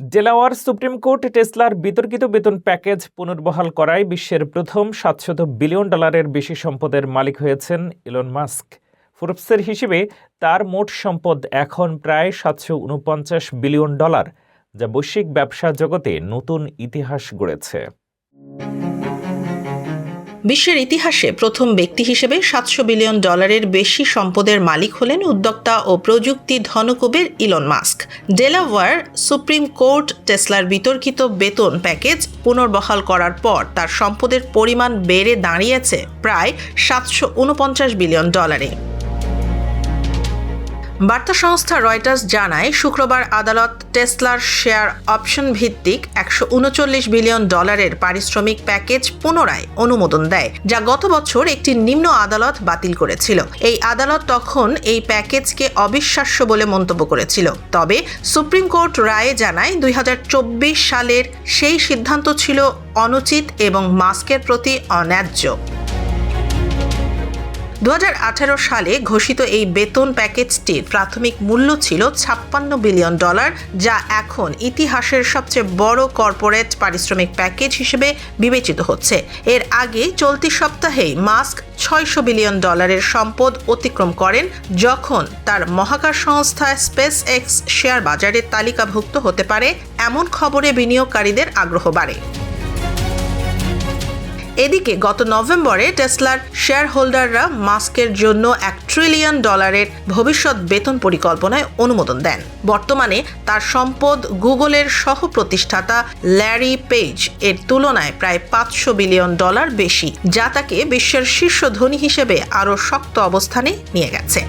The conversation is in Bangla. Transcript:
ডেলাওয়ার সুপ্রিম কোর্ট টেসলার বিতর্কিত বেতন প্যাকেজ পুনর্বহাল করায় বিশ্বের প্রথম $700 বিলিয়ন বেশি সম্পদের মালিক হয়েছেন ইলন মাস্ক। ফোর্বসের হিসেবে তার মোট সম্পদ এখন প্রায় $749 বিলিয়ন, যা বৈশ্বিক ব্যবসা জগতে নতুন ইতিহাস গড়েছে। বিশ্বের ইতিহাসে প্রথম ব্যক্তি হিসেবে $700 বিলিয়ন বেশি সম্পদের মালিক হলেন উদ্যোক্তা ও প্রযুক্তি ধনকুবের Elon Musk. Delaware Supreme Court টেসলার বিতর্কিত বেতন প্যাকেজ পুনর্বহাল করার পর তার সম্পদের পরিমাণ বেড়ে দাঁড়িয়েছে প্রায় $749 বিলিয়ন। বার্তা সংস্থা রয়টার্স জানায়, শুক্রবার আদালত টেসলার শেয়ার অপশন ভিত্তিক $139 বিলিয়ন পারিশ্রমিক প্যাকেজ পুনরায় অনুমোদন দেয়, যা গত বছর একটি নিম্ন আদালত বাতিল করেছিল। এই আদালত তখন এই প্যাকেজকে অবিশ্বাস্য বলে মন্তব্য করেছিল। তবে সুপ্রিম কোর্ট রায়ে জানায় 2024 সালের সেই সিদ্ধান্ত ছিল অনুচিত এবং মাস্কের প্রতি অন্যায্য। 2018 সালে ঘোষিত এই বেতন প্যাকেজটির প্রাথমিক মূল্য ছিল $56 বিলিয়ন, যা এখন ইতিহাসের সবচেয়ে বড় কর্পোরেট পারিশ্রমিক প্যাকেজ হিসেবে বিবেচিত হচ্ছে। এর আগে চলতি সপ্তাহেই মাস্ক $600 বিলিয়ন সম্পদ অতিক্রম করেন, যখন তার মহাকাশ সংস্থা স্পেস এক্স শেয়ার বাজারে তালিকাভুক্ত হতে পারে এমন খবরে বিনিয়োগকারীদের আগ্রহ বাড়ে। এদিকে গত নভেম্বরে টেসলার শেয়ার হোল্ডাররা মাস্কের জন্য $1 ট্রিলিয়ন ভবিষ্যৎ বেতন পরিকল্পনায় অনুমোদন দেন। বর্তমানে তার সম্পদ গুগলের সহ প্রতিষ্ঠাতা ল্যারি পেজ এর তুলনায় প্রায় $500 বিলিয়ন বেশি, যা তাকে বিশ্বের শীর্ষ ধনী হিসেবে আরও শক্ত অবস্থানে নিয়ে গেছে।